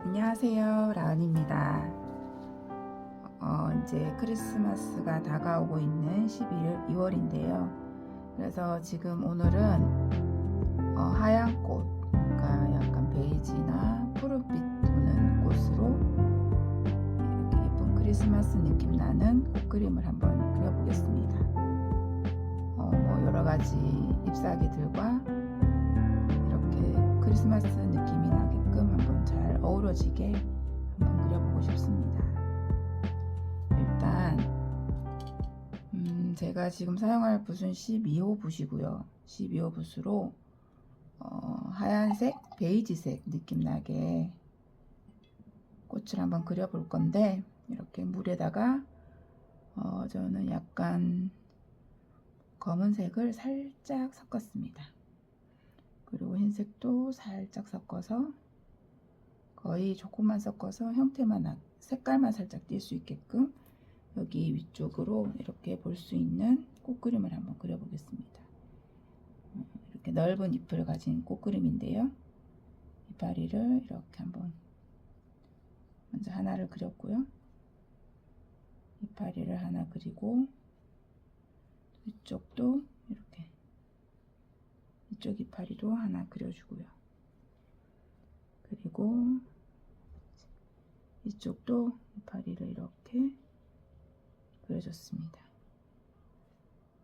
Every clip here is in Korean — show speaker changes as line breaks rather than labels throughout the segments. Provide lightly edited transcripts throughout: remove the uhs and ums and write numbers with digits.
안녕하세요, 라은입니다. 이제 크리스마스가 다가오고 있는 2월인데요. 그래서 지금 오늘은 하얀 꽃, 그러니까 약간 베이지나 푸른빛 도는 꽃으로 이렇게 예쁜 크리스마스 느낌 나는 꽃그림을 한번 그려보겠습니다. 여러 가지 잎사귀들과 이렇게 크리스마스 느낌이 나게끔 한번 잘 어우러지게 한번 그려보고 싶습니다. 일단 제가 지금 사용할 붓은 12호 붓이고요. 12호 붓으로 하얀색, 베이지색 느낌 나게 꽃을 한번 그려볼 건데, 이렇게 물에다가 저는 약간 검은색을 살짝 섞었습니다. 그리고 흰색도 살짝 섞어서, 거의 조금만 섞어서 형태만, 색깔만 살짝 띌 수 있게끔 여기 위쪽으로 이렇게 볼 수 있는 꽃그림을 한번 그려보겠습니다. 이렇게 넓은 잎을 가진 꽃그림인데요. 이파리를 이렇게 한번 먼저 하나를 그렸고요. 이파리를 하나 그리고 이쪽도 이렇게 이쪽 이파리도 하나 그려주고요. 그리고 이쪽도 이파리를 이렇게 그려줬습니다.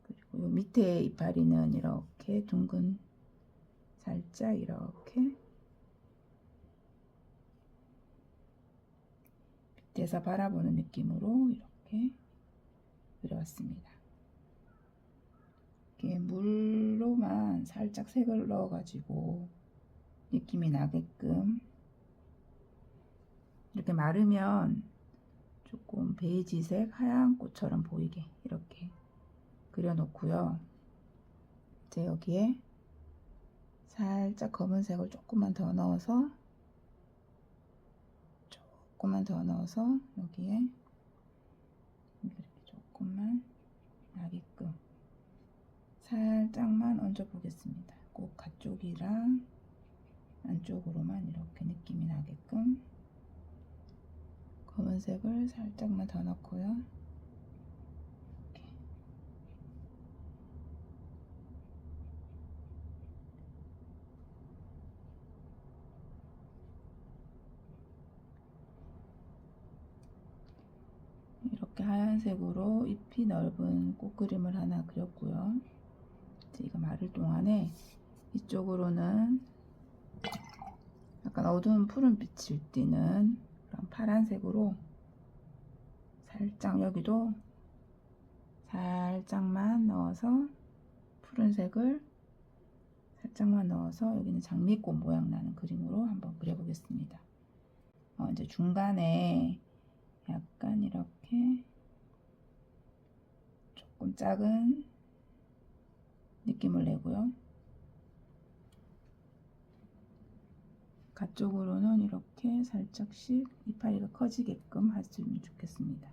그리고 요 밑에 이파리는 이렇게 둥근 살짝 이렇게 밑에서 바라보는 느낌으로 이렇게 그려왔습니다. 이렇게 물로만 살짝 색을 넣어가지고 느낌이 나게끔, 이렇게 마르면 조금 베이지색 하얀 꽃처럼 보이게 이렇게 그려놓고요. 이제 여기에 살짝 검은색을 조금만 더 넣어서 여기에 이렇게 조금만 나게끔 살짝만 얹어 보겠습니다. 꼭 가쪽이랑 안쪽으로만 이렇게 느낌이 나게끔 검은색을 살짝만 더 넣고요. 이렇게 하얀색으로 잎이 넓은 꽃그림을 하나 그렸고요. 이제 이거 마를 동안에 이쪽으로는 약간 어두운 푸른빛을 띠는 그런 파란색으로 살짝, 여기도 살짝만 넣어서 푸른색을 살짝만 넣어서 여기는 장미꽃 모양 나는 그림으로 한번 그려보겠습니다. 이제 중간에 약간 이렇게 조금 작은 느낌을 내고요. 가쪽으로는 이렇게 살짝씩 이파리가 커지게끔 하시면 좋겠습니다.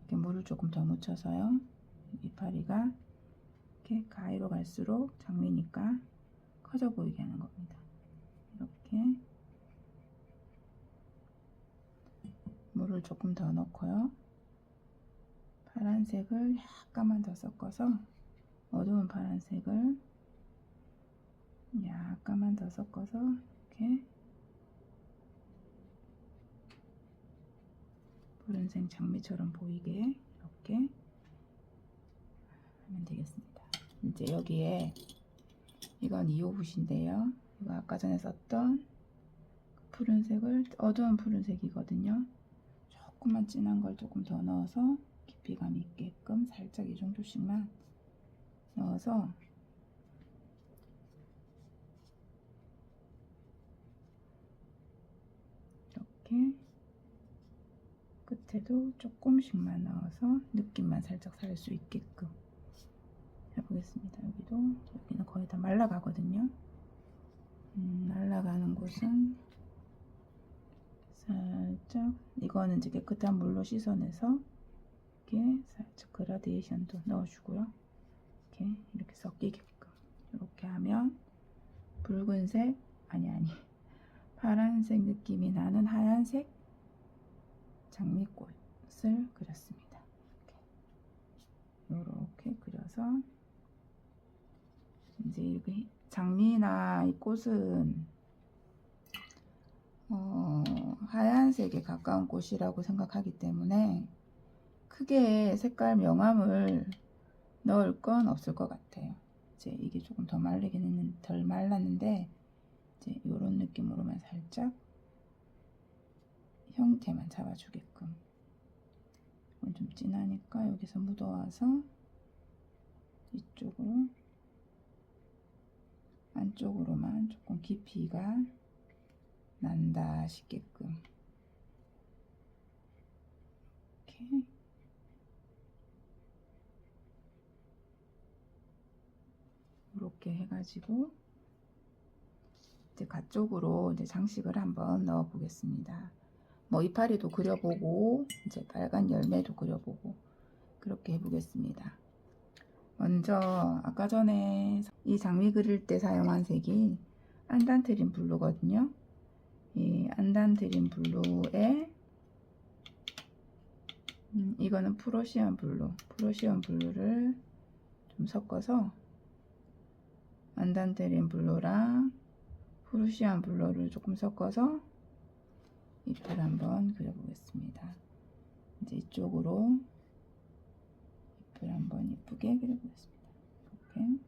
이렇게 물을 조금 더 묻혀서요. 이파리가 이렇게 가위로 갈수록 장미니까 커져 보이게 하는 겁니다. 이렇게 물을 조금 더 넣고요. 파란색을 약간만 더 섞어서, 어두운 파란색을 약간만 더 섞어서 이렇게 푸른색 장미처럼 보이게 이렇게 하면 되겠습니다. 이제 여기에, 이건 2호 붓인데요. 이거 아까 전에 썼던 푸른색을, 어두운 푸른색이거든요. 조금만 진한 걸 조금 더 넣어서 깊이감 있게끔 살짝 이 정도씩만 넣어서 이렇게 끝에도 조금씩만 넣어서 느낌만 살짝 살 수 있게끔 해보겠습니다. 여기는 거의 다 말라가거든요. 말라가는 곳은 살짝, 이거는 이제 깨끗한 물로 씻어내서 이렇게 살짝 그라데이션도 넣어주고요. 이렇게 섞이게끔 이렇게 하면 붉은색, 아니 파란색 느낌이 나는 하얀색 장미꽃을 그렸습니다. 이렇게 그려서 이제 이렇게 장미나 이 꽃은 하얀색에 가까운 꽃이라고 생각하기 때문에 크게 색깔 명암을 넣을 건 없을 것 같아요. 이제 이게 조금 더 말리긴 했는데 덜 말랐는데 이제 이런 느낌으로만 살짝 형태만 잡아주게끔. 이건 좀 진하니까 여기서 묻어와서 이쪽으로 안쪽으로만 조금 깊이가 난다 싶게끔 이렇게 이렇게 해가지고 이제 가쪽으로 이제 장식을 한번 넣어 보겠습니다. 뭐 이파리도 그려보고 이제 빨간 열매도 그려보고 그렇게 해보겠습니다. 먼저 아까 전에 이 장미 그릴 때 사용한 색이 안단트린 블루거든요. 이 안단트린 블루에 이거는 프로시안 블루를 좀 섞어서 안단트린 블루랑 프로시안 블루를 조금 섞어서 잎을 한번 그려보겠습니다. 이제 이쪽으로 잎을 한번 예쁘게 그려보겠습니다. 이렇게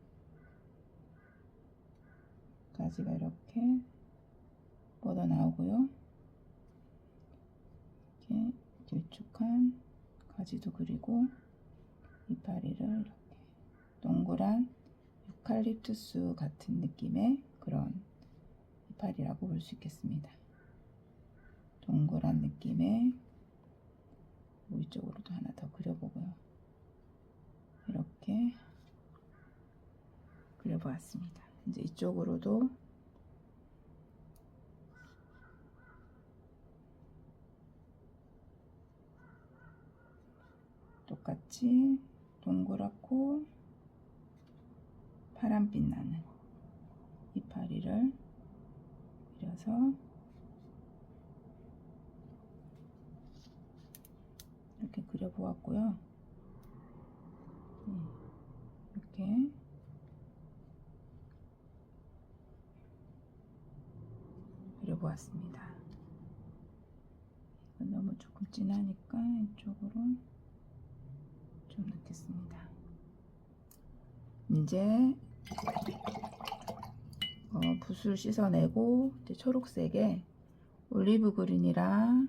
가지가 이렇게 뻗어 나오고요. 이렇게 길쭉한 가지도 그리고 이파리를 이렇게 동그란 유칼립투스 같은 느낌의 그런 이파리라고 볼 수 있겠습니다. 동그란 느낌의 위쪽으로도 하나 더 그려보고요. 이렇게 그려보았습니다. 이제 이쪽으로도 똑같이 동그랗고 파란빛 나는 이파리를 그려서 이렇게 그려보았고요. 이렇게 그려보았습니다. 이건 너무 조금 진하니까 이쪽으로 좀 넣겠습니다. 이제 붓을 씻어내고 이제 초록색에 올리브 그린이랑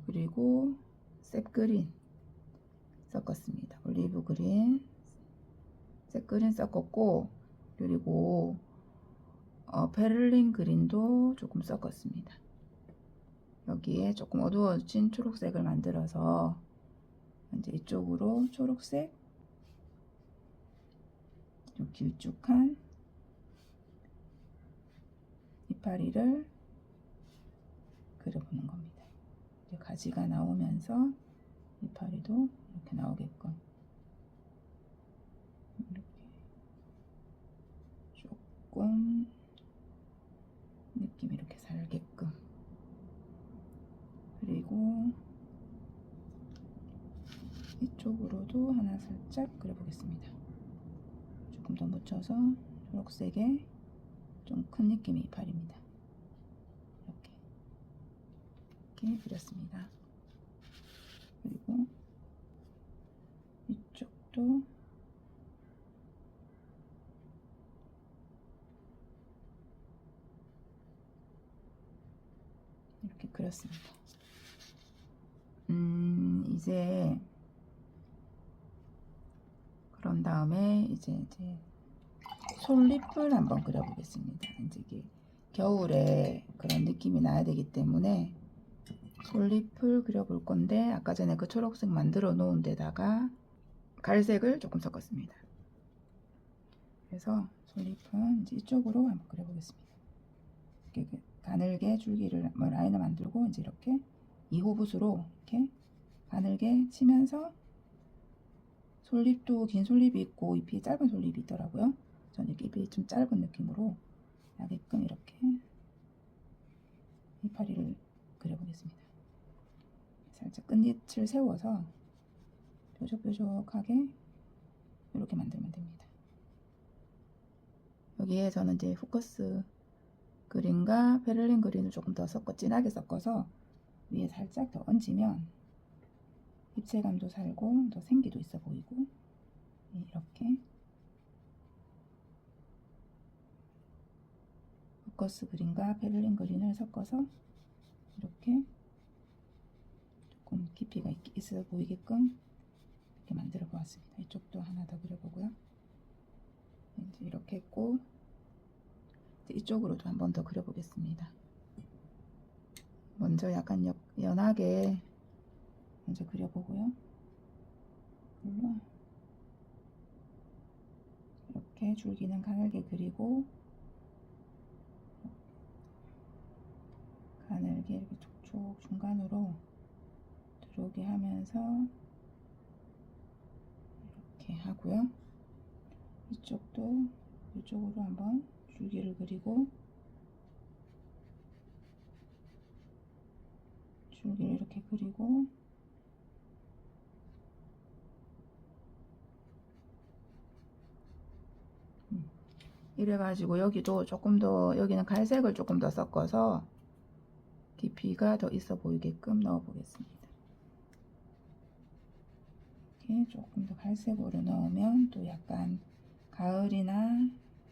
그리고 쌔그린 섞었습니다. 올리브 그린, 쌔그린 섞었고 그리고 베를린 그린도 조금 섞었습니다. 여기에 조금 어두워진 초록색을 만들어서 이제 이쪽으로 초록색 좀 길쭉한 이파리를 그려보는 겁니다. 이제 가지가 나오면서 이파리도 이렇게 나오게끔 이렇게 조금 느낌이 이렇게 살게끔 그리고 이쪽으로도 하나 살짝 그려보겠습니다. 조금 더 묻혀서 초록색의 좀 큰 느낌의 이파리입니다. 이렇게 그렸습니다. 그리고 이쪽도 이렇게 그렸습니다. 이제 그런 다음에 이제 솔잎을 한번 그려보겠습니다. 이제 이게 겨울에 그런 느낌이 나야 되기 때문에 솔잎을 그려볼 건데 아까 전에 그 초록색 만들어 놓은 데다가 갈색을 조금 섞었습니다. 그래서 솔잎은 이제 이쪽으로 한번 그려보겠습니다. 이렇게 가늘게 줄기를 라인을 만들고 이제 이렇게 2호 붓으로 이렇게 가늘게 치면서 솔잎도 긴 솔잎이 있고 잎이 짧은 솔잎이 있더라고요. 저는 이렇게 잎이 좀 짧은 느낌으로 나게끔 이렇게 살짝 끝잎을 세워서 뾰족뾰족하게 이렇게 만들면 됩니다. 여기에 저는 이제 포커스 그린과 베를린 그린을 조금 더 진하게 섞어서 위에 살짝 더 얹으면 입체감도 살고 더 생기도 있어 보이고, 이렇게 포커스 그린과 베를린 그린을 섞어서 이렇게 조금 깊이가 있어 보이게끔 이렇게 만들어 보았습니다. 이쪽도 하나 더 그려보고요. 이제 이렇게 했고, 이제 이쪽으로도 한 번 더 그려보겠습니다. 먼저 약간 연하게 먼저 그려보고요. 이렇게 줄기는 가늘게 그리고, 가늘게 이렇게 촉촉 중간으로 들어오게 하면서 이렇게 하고요. 이쪽도 이쪽으로 한번 줄기를 그리고, 줄기를 이렇게 그리고, 이래가지고 여기도 조금 더, 여기는 갈색을 조금 더 섞어서 깊이가 더 있어 보이게끔 넣어 보겠습니다. 이렇게 조금 더 갈색으로 넣으면 또 약간 가을이나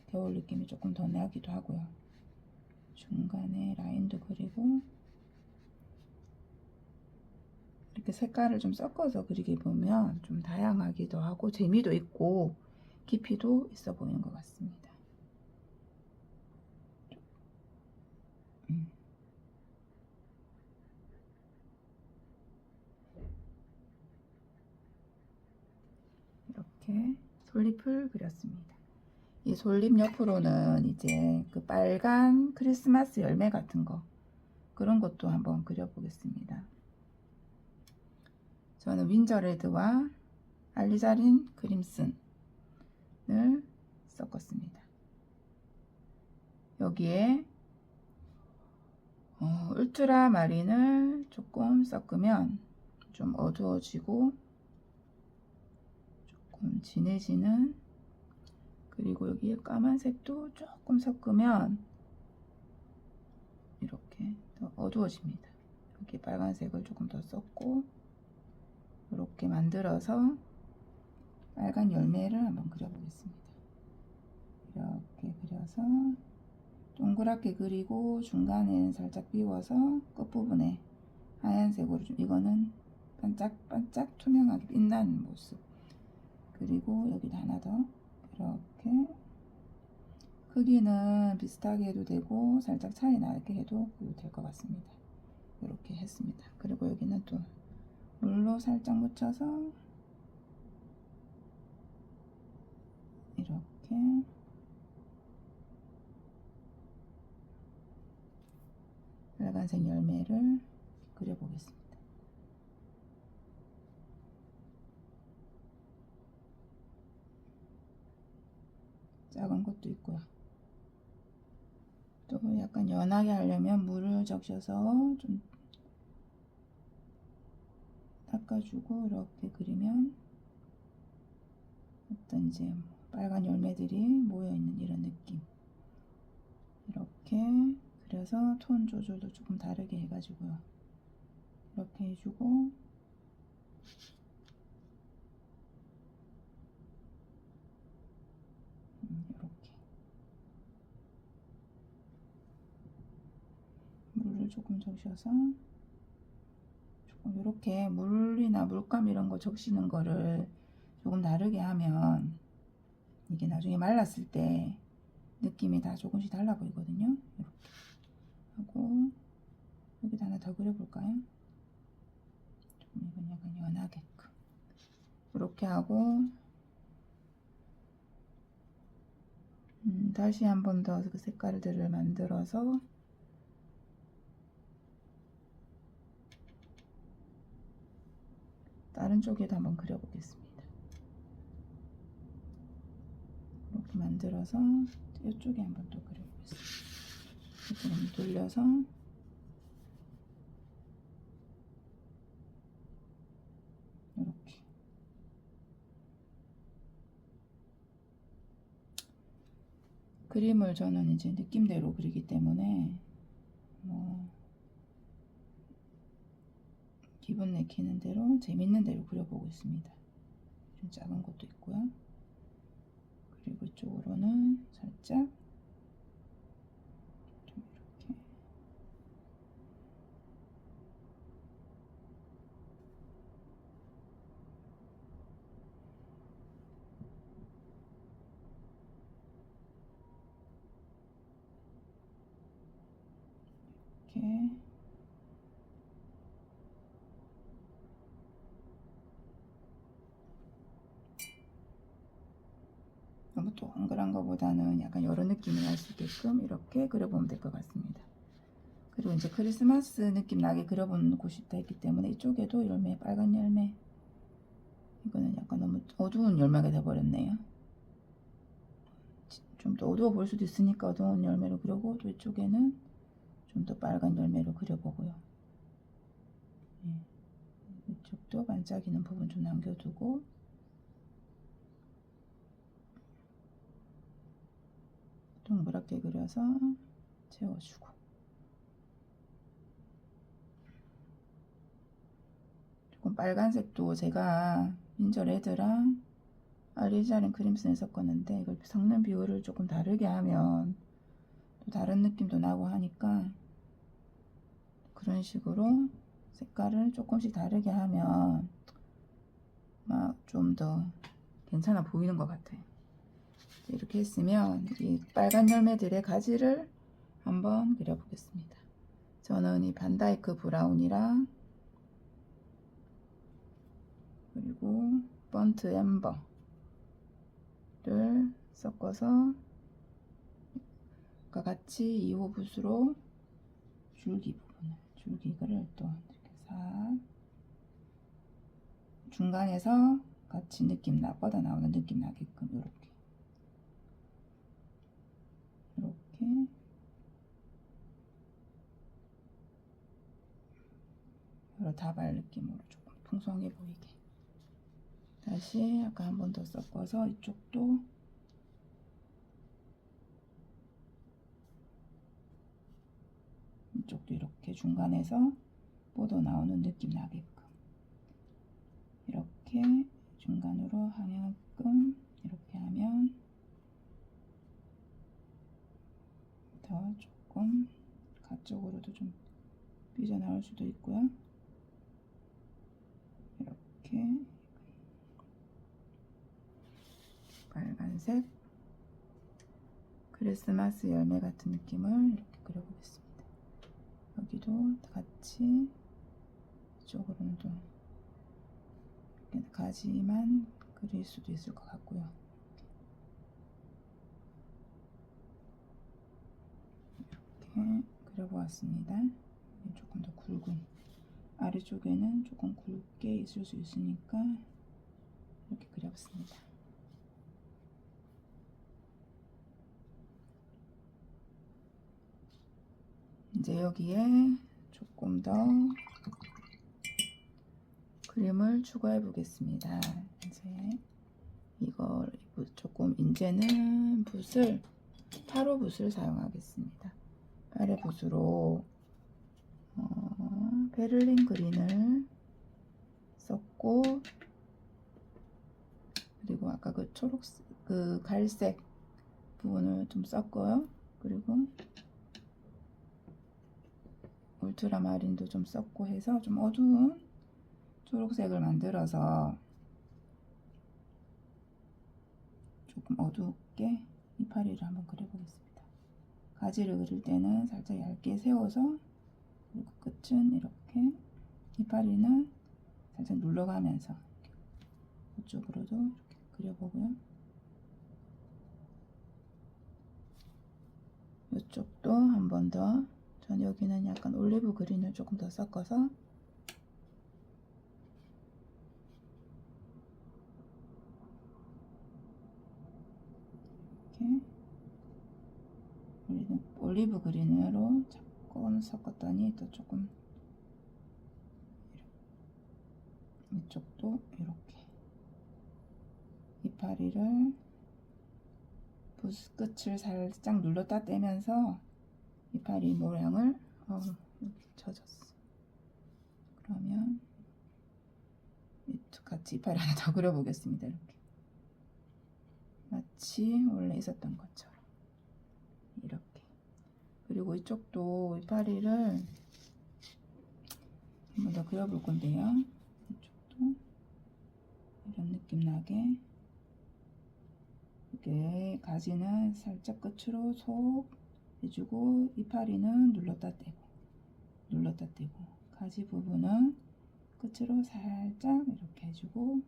겨울 느낌이 조금 더 나기도 하고요. 중간에 라인도 그리고, 이렇게 색깔을 좀 섞어서 그리게 보면 좀 다양하기도 하고 재미도 있고 깊이도 있어 보이는 것 같습니다. 이렇게 솔잎을 그렸습니다. 이 솔잎 옆으로는 이제 그 빨간 크리스마스 열매 같은 거, 그런 것도 한번 그려보겠습니다. 저는 윈저레드와 알리자린 크림슨을 섞었습니다. 여기에 울트라 마린을 조금 섞으면 좀 어두워지고 조금 진해지는, 그리고 여기에 까만색도 조금 섞으면 이렇게 더 어두워집니다. 여기 빨간색을 조금 더 썼고, 이렇게 만들어서 빨간 열매를 한번 그려보겠습니다. 이렇게 그려서 동그랗게 그리고 중간에는 살짝 비워서 끝부분에 하얀색으로 좀, 이거는 반짝반짝 투명하게 빛나는 모습. 그리고 여기도 하나 더 이렇게 크기는 비슷하게 해도 되고 살짝 차이 나게 해도 될 것 같습니다. 이렇게 했습니다. 그리고 여기는 또 물로 살짝 묻혀서 이렇게 빨간색 열매를 그려보겠습니다. 작은 것도 있고요. 또 약간 연하게 하려면 물을 적셔서 좀 닦아주고 이렇게 그리면 어떤 이제 빨간 열매들이 모여있는 이런 느낌. 이렇게 그려서 톤 조절도 조금 다르게 해가지고요. 이렇게 해주고, 이렇게 물을 조금 적셔서 조금 이렇게 물이나 물감 이런 거 적시는 거를 조금 다르게 하면 이게 나중에 말랐을 때 느낌이 다 조금씩 달라 보이거든요. 이렇게 하고 여기다 하나 더 그려볼까요? 좀 이건 약간 연하게끔 이렇게 하고, 다시 한 번 더 그 색깔들을 만들어서 다른 쪽에도 한번 그려보겠습니다. 이렇게 만들어서 이쪽에 한번 또 그려보겠습니다. 이렇게 돌려서 그림을 저는 이제 느낌대로 그리기 때문에 뭐 기분 내키는 대로 재밌는 대로 그려보고 있습니다. 좀 작은 것도 있고요. 그리고 이쪽으로는 살짝 좀 이렇게 너무 동그란 것보다는 약간 여러 느낌을 알 수 있게끔 이렇게 그려보면 될 것 같습니다. 그리고 이제 크리스마스 느낌 나게 그려보고 싶다 했기 때문에 이쪽에도 열매, 빨간 열매, 이거는 약간 너무 어두운 열매가 돼버렸네요. 좀 더 어두워 보일 수도 있으니까 어두운 열매로 그려고, 또 이쪽에는 좀 더 빨간 열매로 그려보고요. 이쪽도 반짝이는 부분 좀 남겨두고, 동그랗게 그려서 채워주고, 조금 빨간색도 제가 민저 레드랑 알리자린 크림슨에 섞었는데, 이걸 섞는 비율을 조금 다르게 하면 또 다른 느낌도 나고 하니까, 그런 식으로 색깔을 조금씩 다르게 하면 막 좀 더 괜찮아 보이는 것 같아요. 이렇게 했으면 이 빨간 열매들의 가지를 한번 그려보겠습니다. 저는 이 반다이크 브라운이랑 그리고 번트 엠버를 섞어서 같이 2호 붓으로 줄기 부분을, 줄기를 또 이렇게 싹 중간에서 같이 느낌 뻗어 나오는 느낌 나게끔 이렇게 여러 다발 느낌으로 조금 풍성해 보이게 다시 아까 한 번 더 섞어서 이쪽도 이렇게 중간에서 뻗어 나오는 느낌 나게끔 이렇게 중간으로 하게끔 이렇게 하면 더 조금 가쪽으로도 좀 삐져나올 수도 있고요. 이렇게 빨간색 크리스마스 열매 같은 느낌을 이렇게 그려보겠습니다. 여기도 같이 이쪽으로는 또 가지만 그릴 수도 있을 것 같고요. 이렇게 그려보았습니다. 조금 더 굵은, 아래쪽에는 조금 굵게 있을 수 있으니까 이렇게 그려봤습니다. 이제 여기에 조금 더 그림을 추가해 보겠습니다. 이제 이걸 조금 이제는 붓을 8호 붓을 사용하겠습니다. 8호 붓으로 베를린 그린을 썼고, 그리고 아까 그 초록색, 그 갈색 부분을 좀 썼고요. 그리고 울트라마린도 좀 썼고 해서 좀 어두운 초록색을 만들어서 조금 어둡게 이파리를 한번 그려보겠습니다. 가지를 그릴 때는 살짝 얇게 세워서, 그리고 끝은 이렇게, 이파리는 살짝 눌러가면서 이쪽으로도 이렇게 그려보고요. 이쪽도 한 번 더, 전 여기는 약간 올리브 그린을 조금 더 섞어서 이렇게 올리브 그린으로 조금 섞었더니 또 조금, 이쪽도 이렇게 이파리를 붓 끝을 살짝 눌렀다 떼면서 이파리 모양을 여기 젖었어. 그러면 같이 이파리 하나 더 그려보겠습니다. 이렇게 마치 원래 있었던 것처럼 이렇게. 그리고 이쪽도 이파리를 한 번 더 그려볼 건데요. 이쪽도 이런 느낌 나게 이렇게 가지는 살짝 끝으로 속 해주고 이파리는 눌렀다 떼고 가지 부분은 끝으로 살짝 이렇게 해주고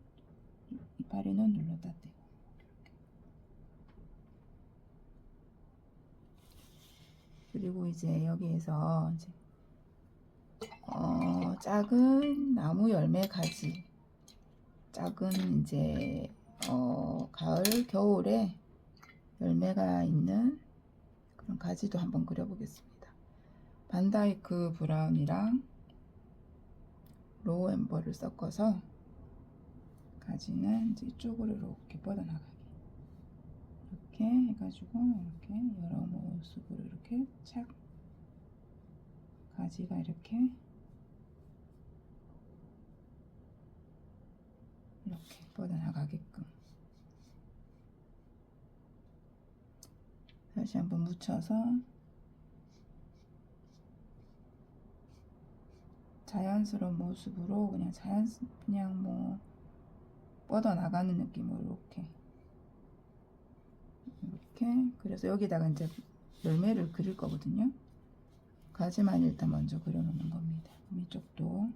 이파리는 눌렀다 떼고 이렇게. 그리고 이제 여기에서 이제 작은 나무 열매 가지, 작은 이제 가을 겨울에 열매가 있는 그런 가지도 한번 그려보겠습니다. 반다이크 브라운이랑 로우 앰버를 섞어서 가지는 이제 이쪽으로 이렇게 뻗어나가게 이렇게 해가지고 이렇게 여러 모습으로 이렇게 착 가지가 이렇게 뻗어나가게끔 다시 한번 묻혀서 자연스러운 모습으로 그냥 뭐 뻗어나가는 느낌으로 이렇게 그래서 여기다가 이제 열매를 그릴 거거든요. 가지만 일단 먼저 그려놓는 겁니다. 이쪽도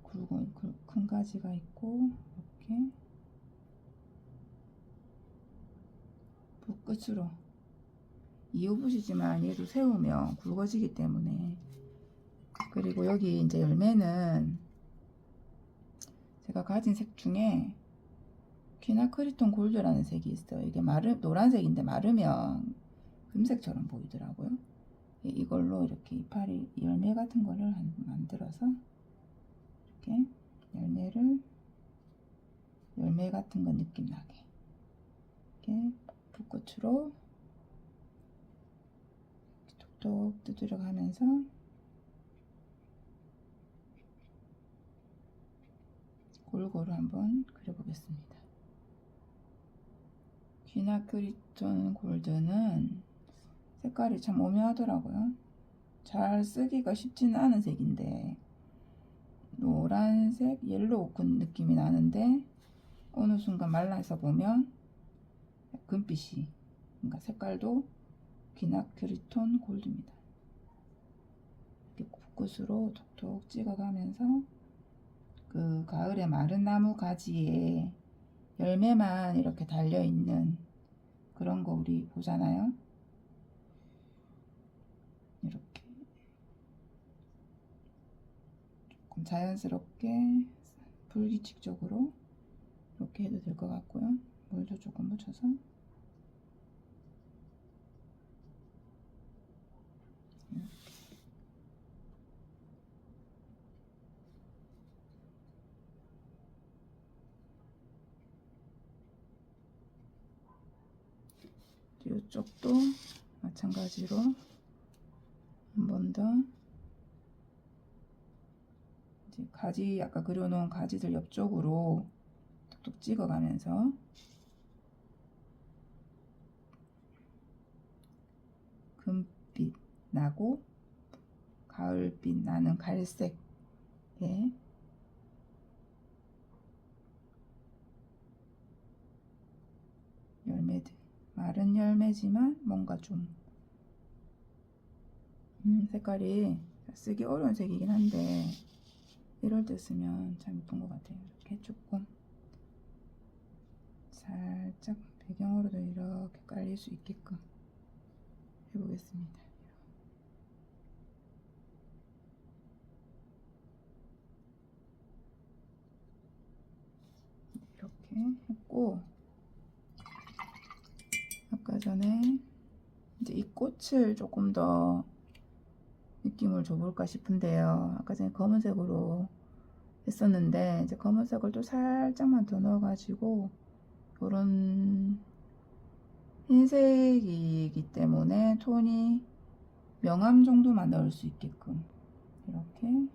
굵은 큰 가지가 있고 이렇게 붓끝으로 이호붓이지만 얘도 세우면 굵어지기 때문에. 그리고 여기 이제 열매는 제가 가진 색 중에 퀴나크리톤 골드라는 색이 있어요. 이게 노란색인데 마르면 금색처럼 보이더라고요. 이걸로 이렇게 이파리 열매 같은 거를 만들어서 이렇게 열매 같은 거 느낌 나게 이렇게 붓끝으로 톡톡 두드려 가면서 골고루 한번 그려보겠습니다. 퀴나크리톤 골드는 색깔이 참 오묘하더라고요. 잘 쓰기가 쉽지는 않은 색인데 노란색 옐로우 오크 느낌이 나는데 어느 순간 말라서 보면 금빛이, 그러니까 색깔도 퀴나크리톤 골드입니다. 이렇게 붓끝으로 톡톡 찍어가면서 그 가을에 마른 나무 가지에 열매만 이렇게 달려있는 그런 거 우리 보잖아요. 이렇게 조금 자연스럽게 불규칙적으로 이렇게 해도 될 것 같고요. 물도 조금 묻혀서 이쪽도 마찬가지로 한 번 더 이제 가지 아까 그려놓은 가지들 옆쪽으로 톡톡 찍어가면서 금빛 나고 가을빛 나는 갈색의 열매들, 마른 열매지만 뭔가 좀 색깔이 쓰기 어려운 색이긴 한데 이럴 때 쓰면 참 예쁜 것 같아요. 이렇게 조금 살짝 배경으로도 이렇게 깔릴 수 있게끔 해보겠습니다. 이렇게 했고 아까 전에 이제 이 꽃을 조금 더 느낌을 줘볼까 싶은데요. 아까 전에 검은색으로 했었는데 이제 검은색을 또 살짝만 더 넣어가지고 요런 흰색이기 때문에 톤이 명암 정도만 넣을 수 있게끔 이렇게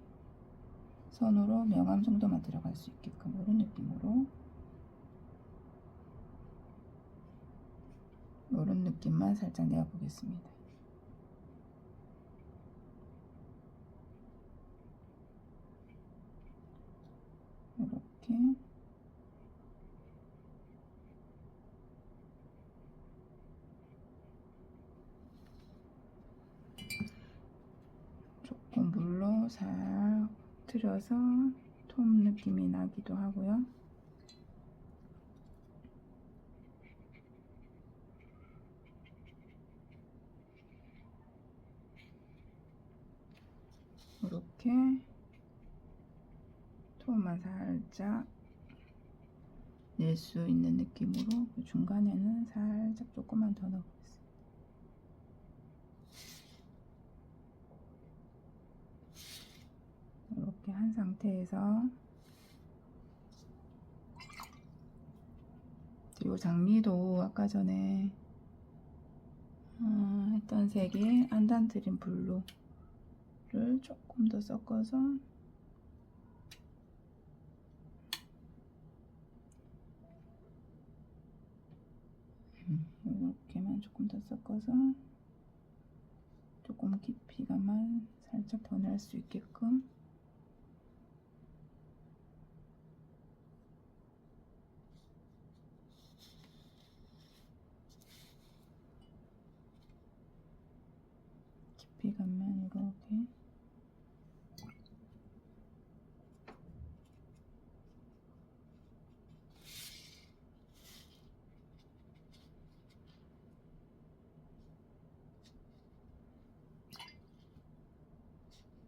선으로 명암 정도만 들어갈 수 있게끔 이런 느낌으로 이런 느낌만 살짝 내어 보겠습니다. 이렇게 조금 물로 살 틀어서 톤 느낌이 나기도 하고요. 이렇게 톤만 살짝 낼 수 있는 느낌으로 그 중간에는 살짝 조금만 더 넣어보겠습니다. 이렇게 한 상태에서 이 장미도 아까 전에 했던 색이 안단트린 블루를 조금 더 섞어서 이렇게만 조금 더 섞어서 조금 깊이감만 살짝 더 낼 수 있게끔 깊이감만 이렇게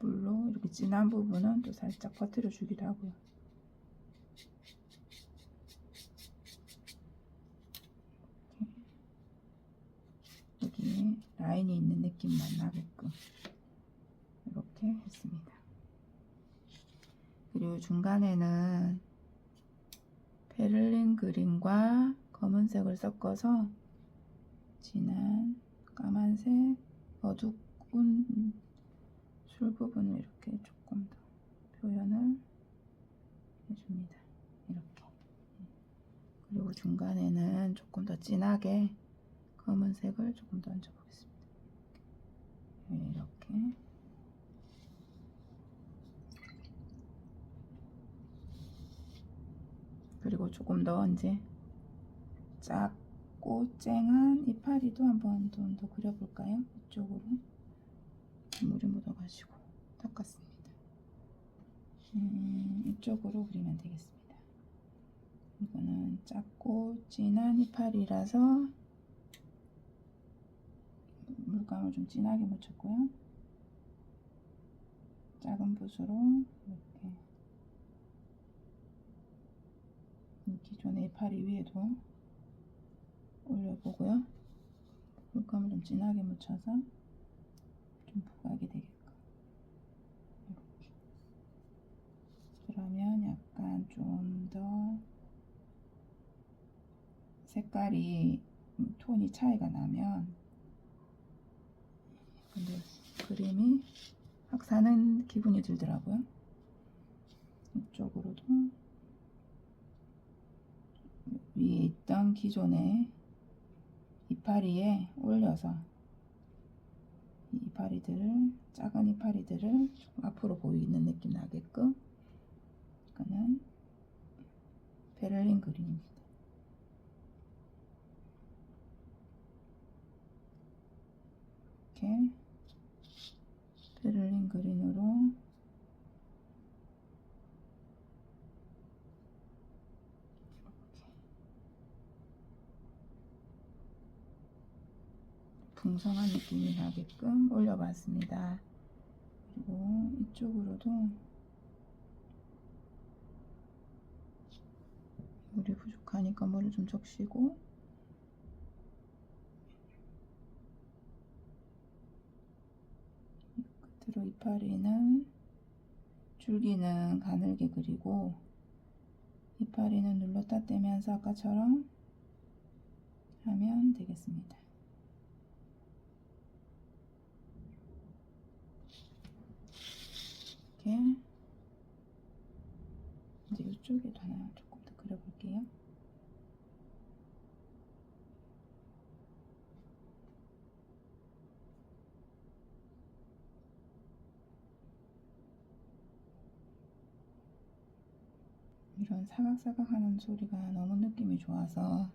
물로 이렇게 진한 부분은 또 살짝 퍼뜨려 주기도 하고요. 여기 라인이 있는 느낌만 나게끔 이렇게 했습니다. 그리고 중간에는 베를린 그린과 검은색을 섞어서 진한 까만색 어두운 술 부분을 이렇게 조금 더 표현을 해줍니다. 이렇게. 그리고 중간에는 조금 더 진하게 검은색을 조금 더 얹어 보겠습니다. 이렇게. 그리고 조금 더 이제 작고 쨍한 이파리도 한번 더 그려볼까요? 이쪽으로 물이 묻어가지고 닦았습니다. 이쪽으로 그리면 되겠습니다. 이거는 작고 진한 이파리라서 물감을 좀 진하게 묻혔고요. 작은 붓으로 이렇게 기존의 이파리 위에도 올려보고요. 물감을 좀 진하게 묻혀서 좀 부각이 되게끔 이렇게. 그러면 약간 좀 더 색깔이 톤이 차이가 나면 근데 그림이 확 사는 기분이 들더라고요. 이쪽으로도 위에 있던 기존의 이파리에 올려서 이 이파리들을 작은 이파리들을 좀 앞으로 보이는 느낌 나게끔 이거는 베를린 그린입니다. 이렇게 베를린 그린으로 풍성한 느낌이 나게끔 올려봤습니다. 그리고 이쪽으로도 물이 부족하니까 물을 좀 적시고 끝으로 이파리는 줄기는 가늘게 그리고 이파리는 눌렀다 떼면서 아까처럼 하면 되겠습니다. 이렇게 이제 이쪽에도 하나 조금 더 그려볼게요. 이런 사각사각 하는 소리가 너무 느낌이 좋아서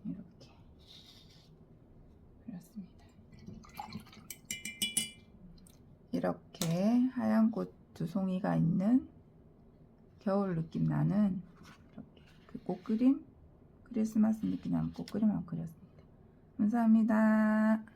이렇게 그렸습니다. 이렇게 하얀 꽃 두 송이가 있는 겨울 느낌 나는 이렇게 그 꽃그림, 크리스마스 느낌 나는 꽃그림 한번 그렸습니다. 감사합니다.